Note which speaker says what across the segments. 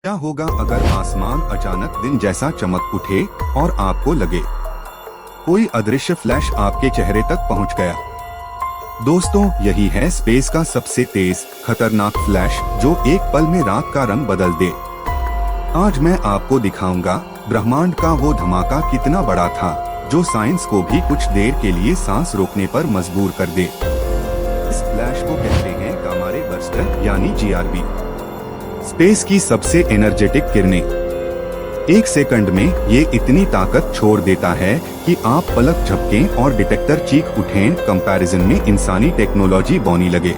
Speaker 1: क्या होगा अगर आसमान अचानक दिन जैसा चमक उठे और आपको लगे कोई अदृश्य फ्लैश आपके चेहरे तक पहुंच गया। दोस्तों, यही है स्पेस का सबसे तेज खतरनाक फ्लैश जो एक पल में रात का रंग बदल दे। आज मैं आपको दिखाऊंगा ब्रह्मांड का वो धमाका कितना बड़ा था जो साइंस को भी कुछ देर के लिए सांस रोकने पर मजबूर कर दे। इस फ्लैश को कहते हैं गामा रे बर्स्ट यानी GRB। स्पेस की सबसे एनर्जेटिक किरणें। एक सेकंड में ये इतनी ताकत छोड़ देता है कि आप पलक झपकें और डिटेक्टर चीख उठें। कंपैरिजन में इंसानी टेक्नोलॉजी बौनी लगे।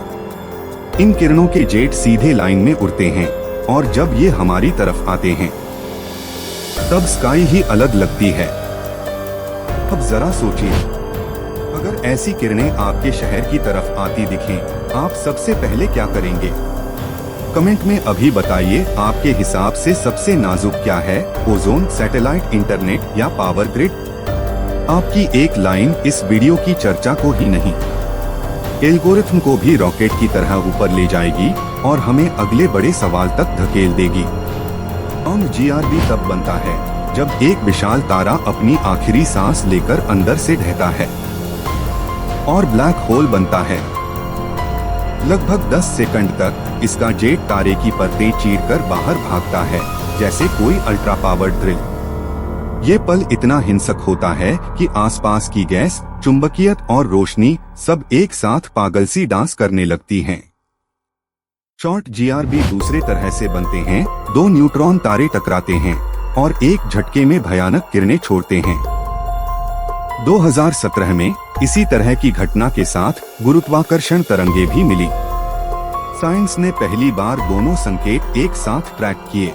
Speaker 1: इन किरणों के जेट सीधे लाइन में उड़ते हैं और जब ये हमारी तरफ आते हैं तब स्काई ही अलग लगती है। अब जरा सोचिए, अगर ऐसी किरणें आपके शहर की तरफ आती दिखें, आप सबसे पहले क्या करेंगे? कमेंट में अभी बताइए, आपके हिसाब से सबसे नाजुक क्या है? ओजोन, सैटेलाइट, इंटरनेट या पावर ग्रिड? आपकी एक लाइन इस वीडियो की चर्चा को ही नहीं, एल्गोरिथम को भी रॉकेट की तरह ऊपर ले जाएगी और हमें अगले बड़े सवाल तक धकेल देगी। GRB तब बनता है जब एक विशाल तारा अपनी आखिरी सांस लेकर अंदर से ढहता है और ब्लैक होल बनता है। लगभग 10 सेकंड तक इसका जेट तारे की परतें चीरकर बाहर भागता है जैसे कोई अल्ट्रा पावर्ड ड्रिल। ये पल इतना हिंसक होता है कि आसपास की गैस, चुंबकीयत और रोशनी सब एक साथ पागल सी डांस करने लगती हैं। शॉर्ट GRB दूसरे तरह से बनते हैं। दो न्यूट्रॉन तारे टकराते हैं और एक झटके में भयानक किरणें छोड़ते हैं। 2017 में इसी तरह की घटना के साथ गुरुत्वाकर्षण तरंगे भी मिली। साइंस ने पहली बार दोनों संकेत एक साथ ट्रैक किए।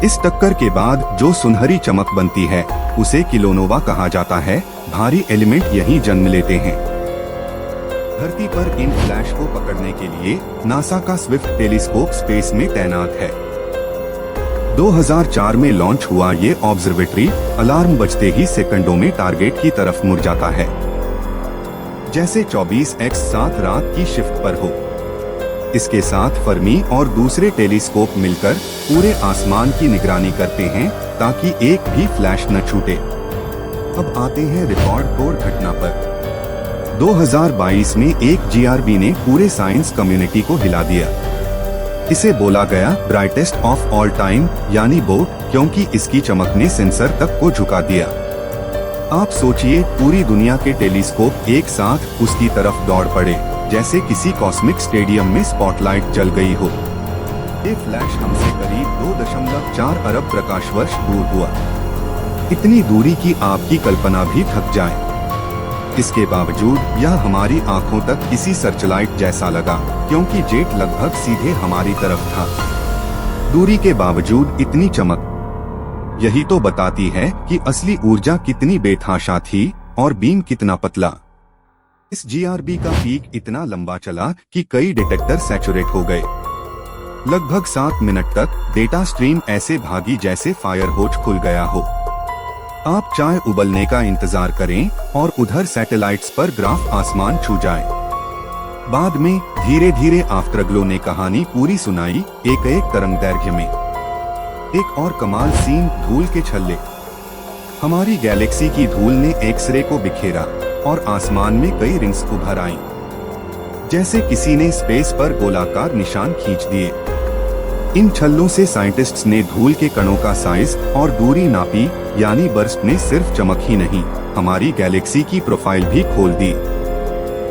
Speaker 1: इस टक्कर के बाद जो सुनहरी चमक बनती है उसे किलोनोवा कहा जाता है। भारी एलिमेंट यहीं जन्म लेते हैं। धरती पर इन फ्लैश को पकड़ने के लिए नासा का स्विफ्ट टेलीस्कोप स्पेस में तैनात है। 2004 में लॉन्च हुआ ये ऑब्जर्वेटरी अलार्म बजते ही सेकंडों में टारगेट की तरफ मुड़ जाता है, जैसे 24x7 रात की शिफ्ट पर हो। इसके साथ फर्मी और दूसरे टेलीस्कोप मिलकर पूरे आसमान की निगरानी करते हैं ताकि एक भी फ्लैश न छूटे। अब आते हैं रिकॉर्ड तोड़ घटना पर। 2022 में एक GRB ने पूरे साइंस कम्युनिटी को हिला दिया। इसे बोला गया ब्राइटेस्ट ऑफ ऑल टाइम यानी बोट, क्योंकि इसकी चमक ने सेंसर तक को झुका दिया। आप सोचिए, पूरी दुनिया के टेलीस्कोप एक साथ उसकी तरफ दौड़ पड़े जैसे किसी कॉस्मिक स्टेडियम में स्पॉटलाइट जल गई हो। ये फ्लैश हमसे करीब 2.4 अरब प्रकाश वर्ष दूर हुआ। इतनी दूरी की आपकी कल्पना भी थक जाए। इसके बावजूद यह हमारी आंखों तक किसी सर्चलाइट जैसा लगा, क्योंकि जेट लगभग सीधे हमारी तरफ था। दूरी के बावजूद इतनी चमक, यही तो बताती है कि असली ऊर्जा कितनी बेतहाशा थी और बीम कितना पतला। इस GRB का पीक इतना लंबा चला कि कई डिटेक्टर सैचुरेट हो गए। लगभग 7 मिनट तक डेटा स्ट्रीम ऐसे भागी जैसे फायर होज खुल गया हो। आप चाय उबलने का इंतजार करें और उधर सैटेलाइट्स पर ग्राफ आसमान छू जाए। बाद में धीरे धीरे आफ्टरग्लो ने कहानी पूरी सुनाई, एक एक तरंग दैर्घ्य में। एक और कमाल सीन, धूल के छल्ले। हमारी गैलेक्सी की धूल ने एक्सरे को बिखेरा और आसमान में कई रिंग्स उभर आईं, जैसे किसी ने स्पेस पर गोलाकार निशान खींच दिए। इन छल्लों से साइंटिस्ट्स ने धूल के कणों का साइज और दूरी नापी, यानी बर्स्ट ने सिर्फ चमक ही नहीं, हमारी गैलेक्सी की प्रोफाइल भी खोल दी।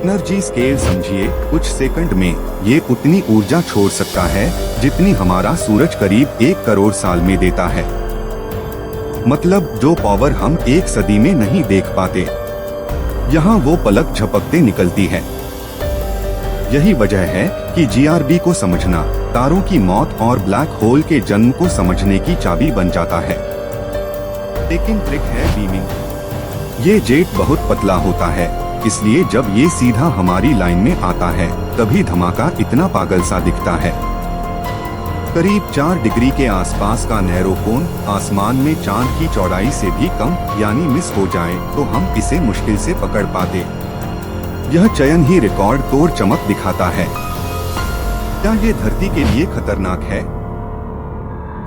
Speaker 1: एनर्जी स्केल समझिए, कुछ सेकंड में ये उतनी ऊर्जा छोड़ सकता है जितनी हमारा सूरज करीब 1 करोड़ साल में देता है। मतलब जो पावर हम एक सदी में नहीं देख पाते, यहाँ वो पलक झपकते निकलती है। यही वजह है कि GRB को समझना तारों की मौत और ब्लैक होल के जन्म को समझने की चाबी बन जाता है। लेकिन ट्रिक है बीमिंग। ये जेट बहुत पतला होता है, इसलिए जब ये सीधा हमारी लाइन में आता है तभी धमाका इतना पागल सा दिखता है। करीब 4 डिग्री के आसपास का नैरो कोन आसमान में चांद की चौड़ाई से भी कम, यानी मिस हो जाए तो हम इसे मुश्किल से पकड़ पाते। यह चयन ही रिकॉर्ड तोड़ चमक दिखाता है। क्या ये धरती के लिए खतरनाक है?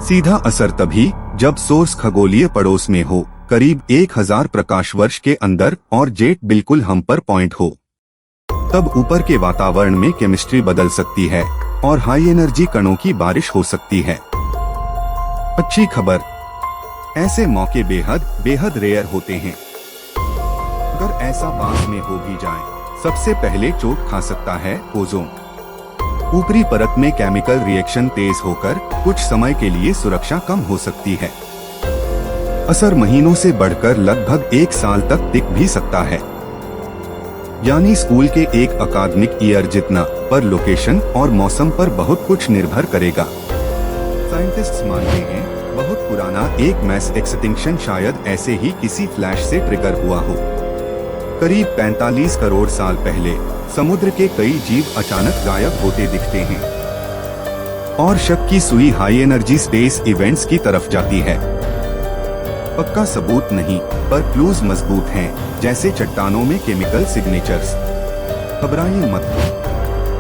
Speaker 1: सीधा असर तभी जब सोर्स खगोलीय पड़ोस में हो, करीब 1000 प्रकाश वर्ष के अंदर, और जेट बिल्कुल हम पर पॉइंट हो। तब ऊपर के वातावरण में केमिस्ट्री बदल सकती है और हाई एनर्जी कणों की बारिश हो सकती है। अच्छी खबर, ऐसे मौके बेहद बेहद रेयर होते हैं। अगर ऐसा पास में हो भी जाए, सबसे पहले चोट खा सकता है ओजोन। ऊपरी परत में केमिकल रिएक्शन तेज होकर कुछ समय के लिए सुरक्षा कम हो सकती है। असर महीनों से बढ़कर लगभग 1 साल तक टिक भी सकता है, यानी स्कूल के एक अकादमिक ईयर जितना, पर लोकेशन और मौसम पर बहुत कुछ निर्भर करेगा। साइंटिस्ट्स मानते हैं बहुत पुराना एक मैस एक्सटिंक्शन शायद ऐसे ही किसी फ्लैश से ट्रिगर हुआ हो। करीब 45 करोड़ साल पहले समुद्र के कई जीव अचानक गायब होते दिखते हैं, और शक की सुई हाई एनर्जी स्पेस इवेंट्स की तरफ जाती है। पक्का सबूत नहीं, पर क्लूज मजबूत हैं, जैसे चट्टानों में केमिकल सिग्नेचर्स। घबराइए मत,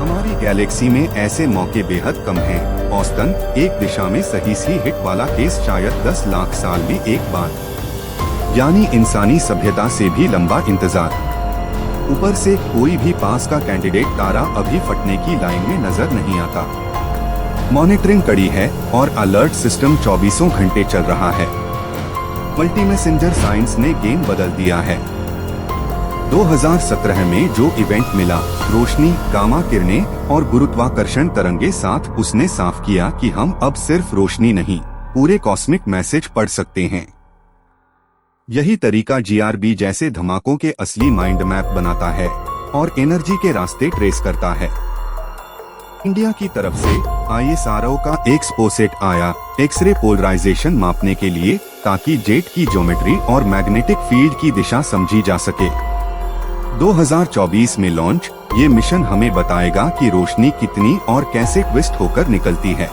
Speaker 1: हमारी गैलेक्सी में ऐसे मौके बेहद कम हैं। औसतन एक दिशा में सही सी हिट वाला केस शायद 10 लाख साल भी एक बार, यानी इंसानी सभ्यता से भी लंबा इंतजार। ऊपर से कोई भी पास का कैंडिडेट तारा अभी फटने की लाइन में नजर नहीं आता। मॉनिटरिंग कड़ी है और अलर्ट सिस्टम 24 घंटे चल रहा है। मल्टी मैसेंजर साइंस ने गेम बदल दिया है। 2017 में जो इवेंट मिला, रोशनी, गामा किरणें और गुरुत्वाकर्षण तरंगे साथ, उसने साफ किया कि हम अब सिर्फ रोशनी नहीं, पूरे कॉस्मिक मैसेज पढ़ सकते हैं। यही तरीका GRB जैसे धमाकों के असली माइंड मैप बनाता है और एनर्जी के रास्ते ट्रेस करता है। इंडिया की तरफ से ISRO का एक्सपोसेट आया एक्सरे पोलराइजेशन मापने के लिए, ताकि जेट की ज्योमेट्री और मैग्नेटिक फील्ड की दिशा समझी जा सके। 2024 में लॉन्च, ये मिशन हमें बताएगा कि रोशनी कितनी और कैसे ट्विस्ट होकर निकलती है।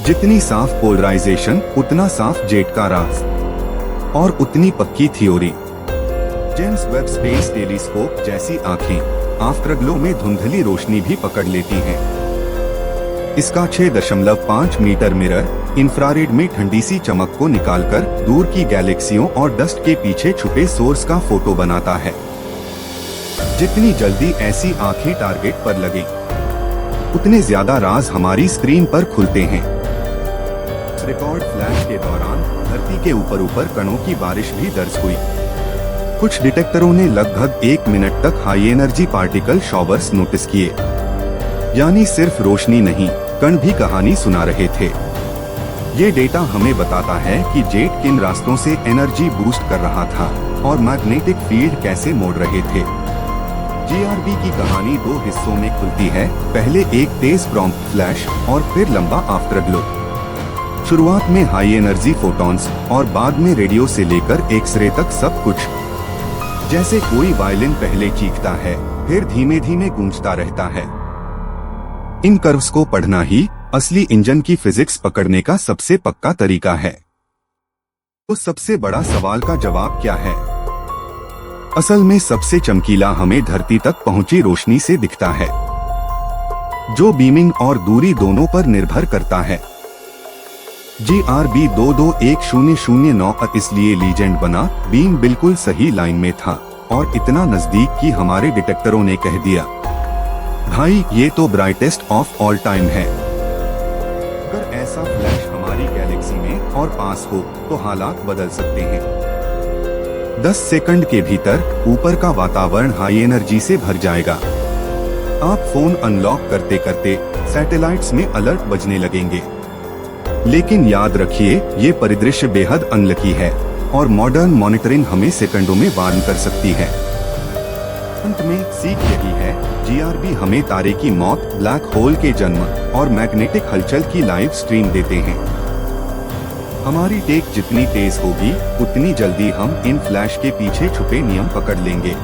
Speaker 1: जितनी साफ पोलराइजेशन, उतना साफ जेट का राज और उतनी पक्की theory. James Webb space telescope जैसी आंखें आफ्टरग्लो में धुंधली रोशनी भी पकड़ लेती हैं। इसका 6.5 मीटर मिरर इंफ्रारेड में ठंडी सी चमक को निकालकर दूर की गैलेक्सियों और डस्ट के पीछे छुपे सोर्स का फोटो बनाता है। जितनी जल्दी ऐसी आंखें टारगेट पर लगे, उतने ज्यादा राज हमारी स्क्रीन पर खुलते हैं। रिकॉर्ड फ्लैश के दौरान धरती के ऊपर कणों की बारिश भी दर्ज हुई। कुछ डिटेक्टरों ने लगभग 1 मिनट तक high energy particle showers notice किए, यानी सिर्फ रोशनी नहीं, कण भी कहानी सुना रहे थे। ये डेटा हमें बताता है कि जेट किन रास्तों से एनर्जी बूस्ट कर रहा था और मैग्नेटिक फील्ड कैसे मोड़ रहे थे। GRB की कहानी 2 हिस्सों में खुलती है, पहले एक तेज प्रॉम्प्ट फ्लैश और फिर लंबा आफ्टरग्लो। शुरुआत में हाई एनर्जी फोटॉन्स और बाद में रेडियो से लेकर एक्सरे तक सब कुछ। जैसे कोई वायलिन पहले चीखता है, फिर धीमे धीमे गूंजता रहता है। इन कर्व्स को पढ़ना ही असली इंजन की फिजिक्स पकड़ने का सबसे पक्का तरीका है। तो सबसे बड़ा सवाल का जवाब क्या है? असल में सबसे चमकीला हमें धरती तक पहुंची रोशनी से दिखता है, जो बीमिंग और दूरी दोनों पर निर्भर करता है। GRB 221009 इसलिए लीजेंड बना, बीम बिल्कुल सही लाइन में था और इतना नजदीक कि हमारे डिटेक्टरों ने कह दिया, भाई ये तो ब्राइटेस्ट ऑफ ऑल टाइम है। अगर ऐसा फ्लैश हमारी गैलेक्सी में और पास हो तो हालात बदल सकते हैं। 10 सेकंड के भीतर ऊपर का वातावरण हाई एनर्जी से भर जाएगा। आप फोन अनलॉक करते करते सैटेलाइट्स में अलर्ट बजने लगेंगे। लेकिन याद रखिए, ये परिदृश्य बेहद अनलकी है और मॉडर्न मॉनिटरिंग हमें सेकंडों में वार्न कर सकती है। अंत में सीख यही है, GRB हमें तारे की मौत, ब्लैक होल के जन्म और मैग्नेटिक हलचल की लाइव स्ट्रीम देते हैं। हमारी टेक जितनी तेज होगी, उतनी जल्दी हम इन फ्लैश के पीछे छुपे नियम पकड़ लेंगे।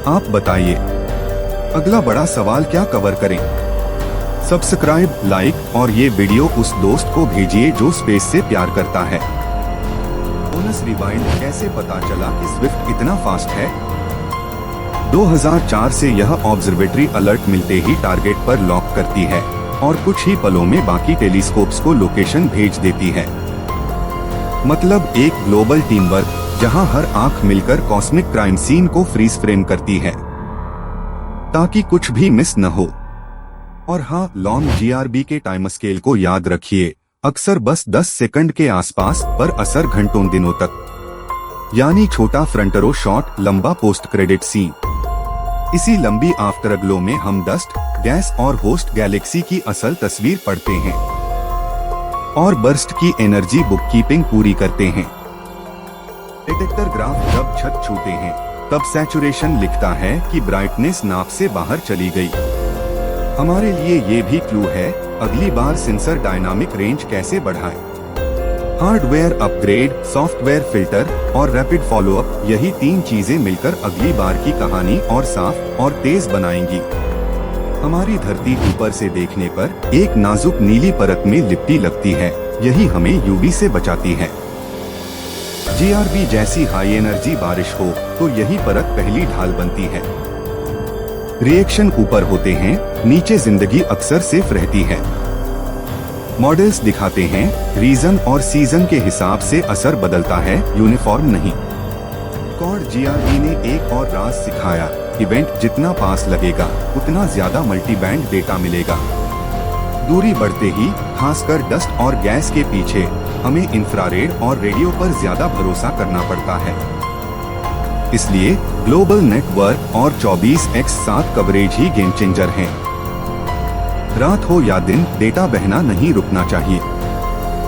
Speaker 1: आप बताइए, अगला बड़ा सवाल क्या कवर करें? सब्सक्राइब, लाइक और ये वीडियो उस दोस्त को भेजिए जो स्पेस से प्यार करता है। बोनस रिवाइंड, कैसे पता चला कि स्विफ्ट इतना फास्ट है? 2004 से यह ऑब्जर्वेटरी अलर्ट मिलते ही टारगेट पर लॉक करती है। और कुछ ही पलों में बाकी टेलीस्कोप्स को लोकेशन भेज देती है। मतलब एक ग्लोबल टीम वर्क जहां हर आंख मिलकर कॉस्मिक क्राइम सीन को फ्रीज फ्रेम करती है ताकि कुछ भी मिस न हो। और हाँ, लॉन्ग जीआरबी के टाइम स्केल को याद रखिए, अक्सर बस 10 सेकंड के आसपास पर असर घंटों दिनों तक। यानी छोटा फ्रंट रो शॉट, लंबा पोस्ट क्रेडिट सीन। इसी लंबी आफ्टर ग्लो में हम डस्ट, गैस और होस्ट गैलेक्सी की असल तस्वीर पढ़ते हैं और बर्स्ट की एनर्जी बुककीपिंग पूरी करते हैं। डिटेक्टर ग्राफ जब छत छूते हैं तब सैचुरेशन लिखता है कि ब्राइटनेस नाप से बाहर चली गई। हमारे लिए ये भी क्लू है अगली बार सेंसर डायनामिक रेंज कैसे बढ़ाएं। हार्डवेयर अपग्रेड, सॉफ्टवेयर फिल्टर और रैपिड फॉलोअप, यही 3 चीजें मिलकर अगली बार की कहानी और साफ और तेज बनाएंगी। हमारी धरती ऊपर से देखने पर एक नाजुक नीली परत में लिपटी लगती है, यही हमें यूवी से बचाती है। जीआरबी जैसी हाई एनर्जी बारिश हो तो यही परत पहली ढाल बनती है। रिएक्शन ऊपर होते हैं, नीचे जिंदगी अक्सर सेफ रहती है। मॉडल्स दिखाते हैं रीजन और सीजन के हिसाब से असर बदलता है, यूनिफॉर्म नहीं। कॉड जीआरबी ने एक और राज सिखाया, इवेंट जितना पास लगेगा उतना ज्यादा मल्टी बैंड डेटा मिलेगा। दूरी बढ़ते ही खासकर डस्ट और गैस के पीछे हमें इंफ्रारेड और रेडियो पर ज्यादा भरोसा करना पड़ता है। इसलिए ग्लोबल नेटवर्क और 24x7 कवरेज ही गेम चेंजर हैं। रात हो या दिन, डेटा बहना नहीं रुकना चाहिए।